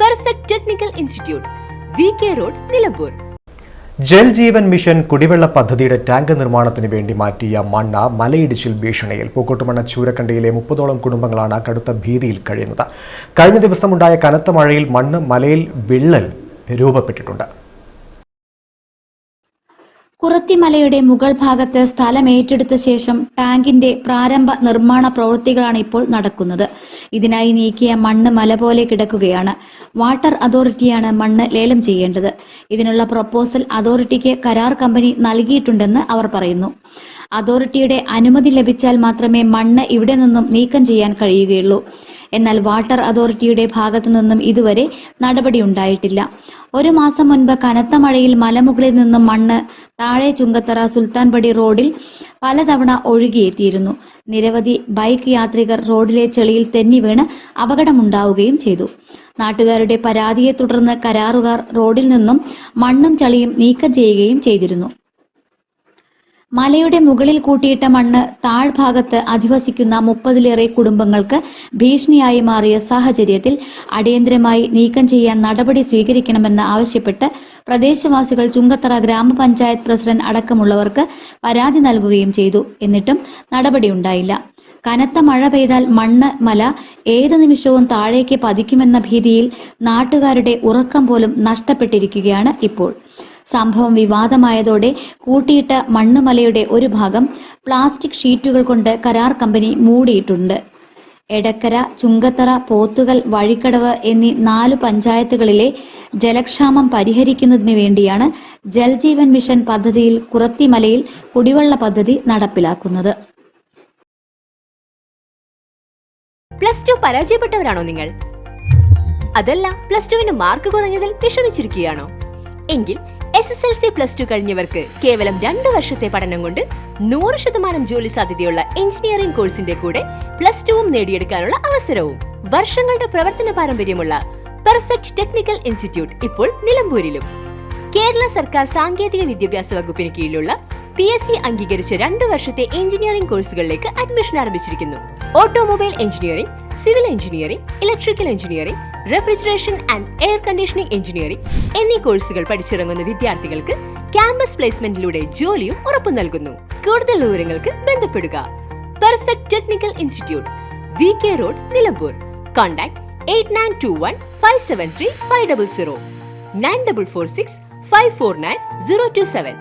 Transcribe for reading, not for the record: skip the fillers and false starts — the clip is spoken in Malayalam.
Perfect technical institute, VK road, Nilambur. Jal Jeevan mission കുടിവെള്ള പദ്ധതിയുടെ ടാങ്ക് നിർമ്മാണത്തിന് വേണ്ടി മാറ്റിയ മണ്ണ് മലയിടിച്ചിൽ ഭീഷണിയിൽ. പൂക്കോട്ടുമണ്ണ ചൂരക്കണ്ടിയിലെ 30ഓളം കുടുംബങ്ങളാണ് കടുത്ത ഭീതിയിൽ കഴിയുന്നത്. കഴിഞ്ഞ ദിവസമുണ്ടായ കനത്ത മഴയിൽ മണ്ണ് മലയിൽ വിള്ളൽ രൂപപ്പെട്ടിട്ടുണ്ട്. കുറത്തിമലയുടെ മുകൾ ഭാഗത്ത് സ്ഥലം ഏറ്റെടുത്ത ശേഷം ടാങ്കിന്റെ പ്രാരംഭ നിർമ്മാണ പ്രവൃത്തികളാണ് ഇപ്പോൾ നടക്കുന്നത്. ഇതിനായി നീക്കിയ മണ്ണ് മല പോലെ കിടക്കുകയാണ്. വാട്ടർ അതോറിറ്റിയാണ് മണ്ണ് ലേലം ചെയ്യേണ്ടത്. ഇതിനുള്ള പ്രപ്പോസൽ അതോറിറ്റിക്ക് കരാർ കമ്പനി നൽകിയിട്ടുണ്ടെന്ന് അവർ പറയുന്നു. അതോറിറ്റിയുടെ അനുമതി ലഭിച്ചാൽ മാത്രമേ മണ്ണ് ഇവിടെ നിന്നും നീക്കം ചെയ്യാൻ കഴിയുകയുള്ളൂ. എന്നാൽ വാട്ടർ അതോറിറ്റിയുടെ ഭാഗത്തു നിന്നും ഇതുവരെ നടപടിയുണ്ടായിട്ടില്ല. 1 മാസം മുൻപ് കനത്ത മഴയിൽ മലമുകളിൽ നിന്നും മണ്ണ് താഴെ ചുങ്കത്തറ സുൽത്താൻപടി റോഡിൽ പലതവണ ഒഴുകിയെത്തിയിരുന്നു. നിരവധി ബൈക്ക് യാത്രികർ റോഡിലെ ചെളിയിൽ തെന്നി വീണ് അപകടമുണ്ടാവുകയും ചെയ്തു. നാട്ടുകാരുടെ പരാതിയെ തുടർന്ന് കരാറുകാർ റോഡിൽ നിന്നും മണ്ണും ചളിയും നീക്കം ചെയ്യുകയും ചെയ്തിരുന്നു. മലയുടെ മുകളിൽ കൂട്ടിയിട്ട മണ്ണ് താഴ്ഭാഗത്ത് അധിവസിക്കുന്ന 30ലേറെ കുടുംബങ്ങൾക്ക് ഭീഷണിയായി മാറിയ സാഹചര്യത്തിൽ അടിയന്തരമായി നീക്കം ചെയ്യാൻ നടപടി സ്വീകരിക്കണമെന്ന് ആവശ്യപ്പെട്ട് പ്രദേശവാസികൾ ചുങ്കത്തറ ഗ്രാമപഞ്ചായത്ത് പ്രസിഡന്റ് അടക്കമുള്ളവർക്ക് പരാതി നൽകുകയും ചെയ്തു. എന്നിട്ടും നടപടിയുണ്ടായില്ല. കനത്ത മഴ പെയ്താൽ മണ്ണ് മല ഏത് നിമിഷവും താഴേക്ക് പതിക്കുമെന്ന ഭീതിയിൽ നാട്ടുകാരുടെ ഉറക്കം പോലും നഷ്ടപ്പെട്ടിരിക്കുകയാണ് ഇപ്പോൾ. സംഭവം വിവാദമായതോടെ കൂട്ടിയിട്ട മണ്ണുമലയുടെ ഒരു ഭാഗം പ്ലാസ്റ്റിക് ഷീറ്റുകൾ കൊണ്ട് കരാർ കമ്പനി മൂടിയിട്ടുണ്ട്. എടക്കര, ചുങ്കത്തറ, പോത്തുകൽ, വഴിക്കടവ് എന്നീ 4 പഞ്ചായത്തുകളിലെ ജലക്ഷാമം പരിഹരിക്കുന്നതിന് വേണ്ടിയാണ് ജൽജീവൻ മിഷൻ പദ്ധതിയിൽ കുറത്തിമലയിൽ കുടിവെള്ള പദ്ധതി നടപ്പിലാക്കുന്നത്. +2 പരാജയപ്പെട്ടവരാണോ നിങ്ങൾ? അതല്ല +2 മാർക്ക് കുറഞ്ഞതിൽ വിഷമിച്ചിരിക്കുകയാണോ? എങ്കിൽ SSLC +2 കഴിഞ്ഞവർക്ക് കേവലം 2 വർഷത്തെ പഠനം കൊണ്ട് 100% ജോലി സാധ്യതയുള്ള എഞ്ചിനീയറിംഗ് കോഴ്സിന്റെ കൂടെ +2 നേടിയെടുക്കാനുള്ള അവസരവും. വർഷങ്ങളുടെ പ്രവർത്തന പാരമ്പര്യമുള്ള പെർഫെക്റ്റ് ടെക്നിക്കൽ ഇൻസ്റ്റിറ്റ്യൂട്ട് ഇപ്പോൾ നിലമ്പൂരിലും. കേരള സർക്കാർ സാങ്കേതിക വിദ്യാഭ്യാസ വകുപ്പിന് കീഴിലുള്ള PSC അംഗീകരിച്ച 2 വർഷത്തെ എഞ്ചിനീയറിംഗ് കോഴ്സുകളിലേക്ക് അഡ്മിഷൻ ആരംഭിച്ചിരിക്കുന്നു. Automobile engineering, civil engineering, electrical engineering, refrigeration and air conditioning engineering എന്നീ കോഴ്സുകൾ പഠിച്ചിറങ്ങുന്ന വിദ്യാർത്ഥികൾക്ക് ക്യാമ്പസ് പ്ലേസ്മെന്റിലൂടെ ജോലിയും ഉറപ്പു നൽകുന്നു. കൂടുതൽ വിവരങ്ങൾക്ക് ബന്ധപ്പെടുക. Perfect technical institute, VK road, Nilambur. Contact 8921 573 500 9446 549 027.